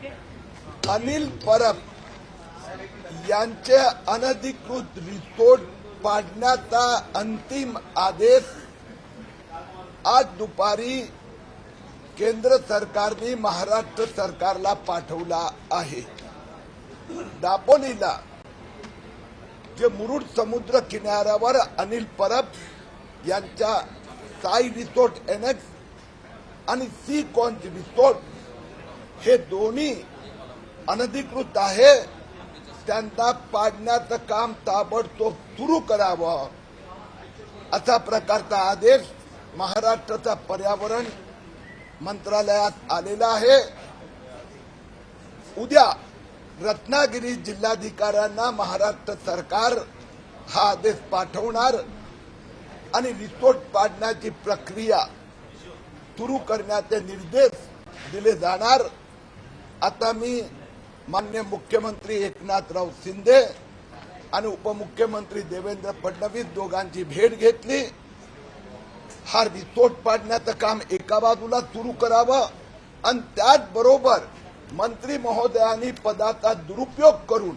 अनिल परब यांचे अनधिकृत रिसोर्ट पाडण्याचा अंतिम आदेश आज दुपारी केंद्र सरकारने महाराष्ट्र सरकारला पाठवला आहे। दापोलीला जे मुरुड समुद्र किनाऱ्यावर अनिल परब यांच्या साई रिसोर्ट एनेक्स आणि सी कॉन्ज रिसोर्ट हे दोन्ही अनधिकृत आहे, त्यांना पाडण्याचं काम ताबडतोब सुरू करावं असा प्रकारचा आदेश महाराष्ट्राच्या पर्यावरण मंत्रालयात आलेला आहे। उद्या रत्नागिरी जिल्हाधिकाऱ्यांना महाराष्ट्र सरकार हा आदेश पाठवणार आणि रिसोर्ट पाडण्याची प्रक्रिया सुरू करण्याचे निर्देश दिले जाणार। आता मी माननीय मुख्यमंत्री एकनाथराव शिंदे आणि उपमुख्यमंत्री देवेंद्र फडणवीस दोघांची भेट घेतली। हा रिसोर्ट पाडण्याचं काम एका बाजूला सुरू करावं आणि त्याचबरोबर मंत्री महोदयांनी पदाचा दुरुपयोग करून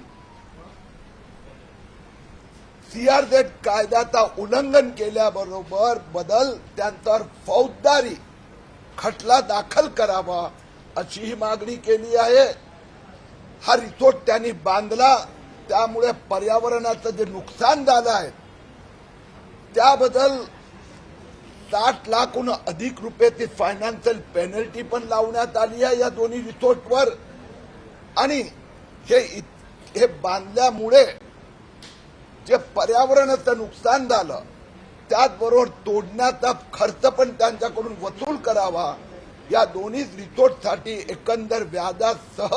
सीआरझेड कायद्याचा उल्लंघन केल्याबरोबर त्यांच्यावर फौजदारी खटला दाखल करावा अशी ही मागणी केली आहे। हा रिसोर्ट त्यांनी बांधला, त्यामुळे पर्यावरणाचं जे नुकसान झालं आहे त्याबद्दल 60 लाखहून अधिक रुपयाची फायनान्शियल पेनल्टी पण लावण्यात आली आहे या दोन्ही रिसोर्टवर। आणि हे बांधल्यामुळे जे पर्यावरणाचं नुकसान झालं त्याचबरोबर तोडण्याचा खर्च पण त्यांच्याकडून वसूल करावा। या दोन्ही रिसोर्टसाठी एकंदर व्याजासह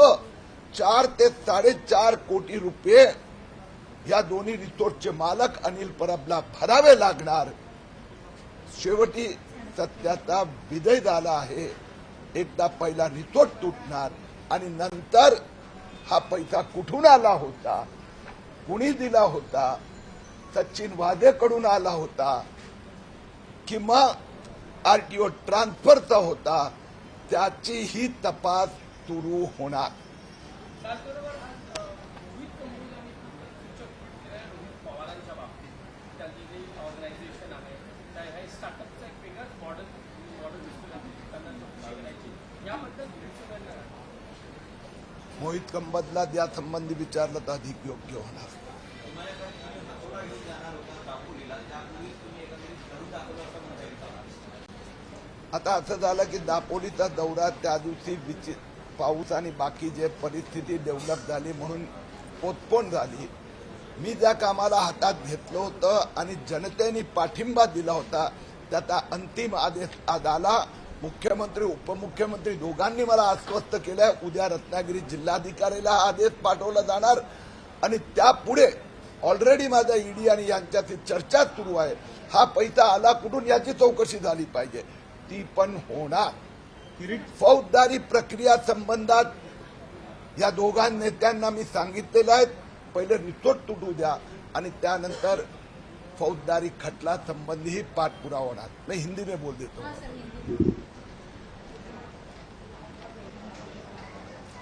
4 ते 4.5 कोटी रुपये या दोन्ही रिसोर्टचे मालक अनिल परबला भरावे लागणार। शेवटी सत्याचा विजय झाला आहे। एकदा पहिला रिसोर्ट तुटणार आणि नंतर हा पैसा कुठून आला होता, कुणी दिला होता, सचिन वाझेकडून आला होता किंवा आरटीओ ट्रान्सफरचा होता, त्याचीही तपास सुरू होणार। मोहित कंबदला यासंबंधी विचारलं तर अधिक योग्य होणार। आता असं झालं की दापोलीचा दौरा त्या दिवशी पाऊस आणि बाकी जे परिस्थिती डेव्हलप झाली म्हणून पोस्टपोन झाली। मी ज्या कामाला हातात घेतलं होतं आणि जनतेने पाठिंबा दिला होता त्याचा अंतिम आदेश आज आला। मुख्यमंत्री उपमुख्यमंत्री दोघांनी मला आश्वस्त केलं उद्या रत्नागिरी जिल्हाधिकाऱ्याला हा आदेश पाठवला जाणार आणि त्यापुढे ऑलरेडी माझ्या ईडी आणि यांच्याशी चर्चा सुरू आहे। हा पैसा आला कुठून याची चौकशी झाली पाहिजे, ती पण होणार। फौजदारी प्रक्रिया संबंधात या दोघां नेत्यांना मी सांगितलेलं आहे पहिले रिसोर्ट तुटू द्या आणि त्यानंतर फौजदारी खटला संबंधी ही पाठपुरावा होणार। मैं हिंदी में बोल देता हूँ।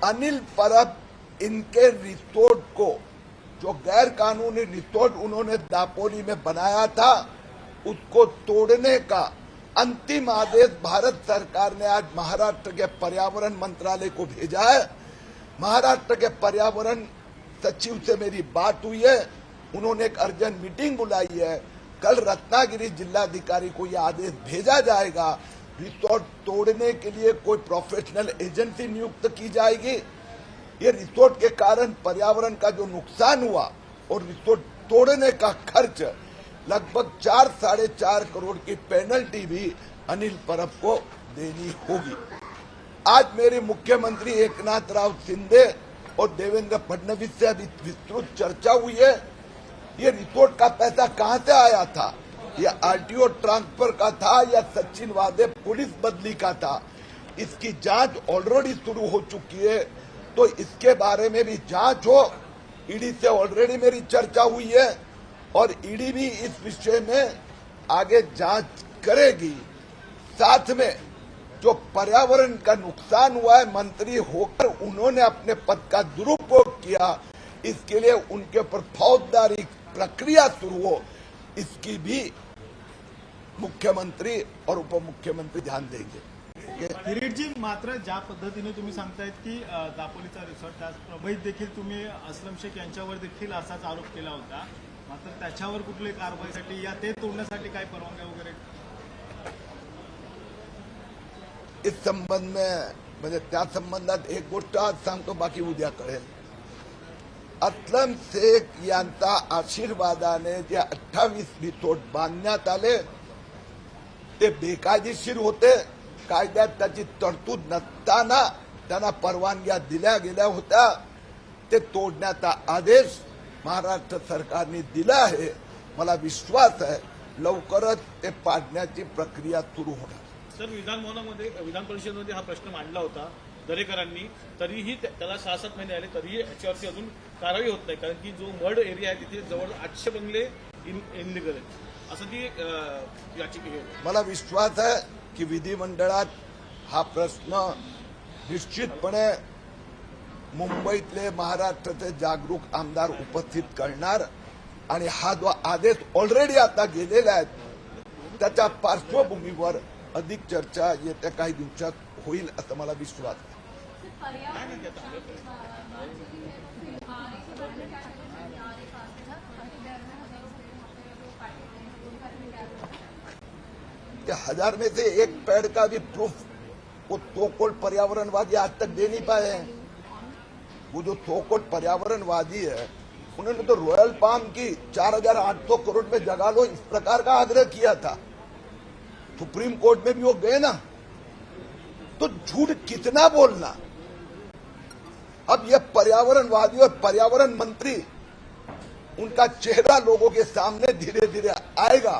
अनिल परब इनके रिसोर्ट को, जो गैर कानूनी रिसोर्ट उन्होंने दापोली में बनाया था, उसको तोड़ने का अंतिम आदेश भारत सरकार ने आज महाराष्ट्र के पर्यावरण मंत्रालय को भेजा है। महाराष्ट्र के पर्यावरण सचिव से मेरी बात हुई है, उन्होंने एक अर्जेंट मीटिंग बुलाई है। कल रत्नागिरी जिलाधिकारी को यह आदेश भेजा जाएगा। रिसोर्ट तोड़ने के लिए कोई प्रोफेशनल एजेंसी नियुक्त की जाएगी। ये रिसोर्ट के कारण पर्यावरण का जो नुकसान हुआ और रिसोर्ट तोड़ने का खर्च लगभग 4-4.5 करोड़ की पेनल्टी भी अनिल परब को देनी होगी। आज मेरी मुख्यमंत्री एकनाथराव शिंदे और देवेंद्र फडणवीस से अभी विस्तृत चर्चा हुई है। ये रिसोर्ट का पैसा कहां से आया था, ये आरटीओ ट्रांसफर का था या सचिन वाझे पुलिस बदली का था, इसकी जांच ऑलरेडी शुरू हो चुकी है। तो इसके बारे में भी जांच हो। ईडी से ऑलरेडी मेरी चर्चा हुई है और ईडी भी इस विषय में आगे जांच करेगी। साथ में जो पर्यावरण का नुकसान हुआ है, मंत्री होकर उन्होंने अपने पद का दुरुपयोग किया, इसके लिए उनके ऊपर फौजदारी प्रक्रिया शुरू हो, इसकी भी मुख्यमंत्री और उपमुख्यमंत्री ध्यान देंगे. किरीटजी, मात्र ज्या पद्धतीने तुम्ही सांगतायत की दापोलीचा रिसॉर्ट, त्याच प्रभावित देखील तुम्ही असलम शेख यांच्यावर देखील असाच आरोप केला होता, मात्र त्याच्यावर कुठली कारवाईसाठी या ते तोडण्यासाठी काय परवानग्या वगैरे? इस संबंध में म्हणजे त्या संबंधात एक गोष्ट आज सांगतो, बाकी उद्या कळेल. असलम शेख यांचा आशीर्वादाने जे 28 रिसॉर्ट बांधण्यात आले ते बेकायदेशीर होते. कायद्यात त्याची तरतूद नसताना त्यांना परवानग्या दिल्या गेल्या होत्या. ते तोडण्याचा आदेश महाराष्ट्र सरकारने दिला आहे. मला विश्वास आहे लवकरच ते पाडण्याची प्रक्रिया सुरू होणार. सर, विधान परिषदेमध्ये हा प्रश्न मांडला होता दरेकरांनी, तरीही त्याला 6-7 महिने आले, तरीही याच्यावरती अजून कारवाई होत नाही, कारण की जो मड एरिया आहे तिथे जवळ 800 बंगले इनलिगल आहेत, असं ती याचिका. मला विश्वास आहे की विधिमंडळात हा प्रश्न निश्चितपणे मुंबईतले महाराष्ट्राचे जागरूक आमदार उपस्थित करणार आणि हा जो आदेश ऑलरेडी आता गेलेला आहे त्याच्या पार्श्वभूमीवर अधिक चर्चा येत्या काही दिवसात होईल असं मला विश्वास आहे. हजार में से एक पेड़ का भी प्रूफ वो सोकोल्ड पर्यावरणवादी आज तक दे नहीं पाए हैं. वो जो सोकोल्ड पर्यावरणवादी है उन्होंने तो रॉयल पाम की 4,800 करोड़ में जगा लो इस प्रकार का आग्रह किया था. सुप्रीम कोर्ट में भी वो गए ना. तो झूठ कितना बोलना. अब ये पर्यावरणवादी और पर्यावरण मंत्री, उनका चेहरा लोगों के सामने धीरे धीरे आएगा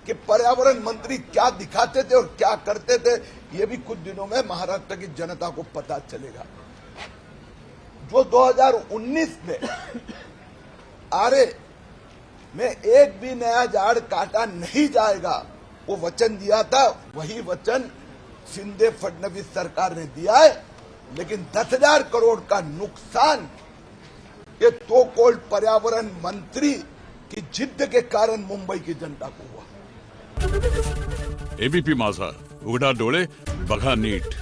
कि पर्यावरण मंत्री क्या दिखाते थे और क्या करते थे. ये भी कुछ दिनों में महाराष्ट्र की जनता को पता चलेगा. जो 2019 में आरे में एक भी नया झाड़ काटा नहीं जाएगा वो वचन दिया था, वही वचन शिंदे फडणवीस सरकार ने दिया है. लेकिन 10,000 करोड़ का नुकसान ये तो कोल्ड पर्यावरण मंत्री की जिद्द के कारण मुंबई की जनता को हुआ. एबीपी माझा, उघडा डोळे बघा नीट.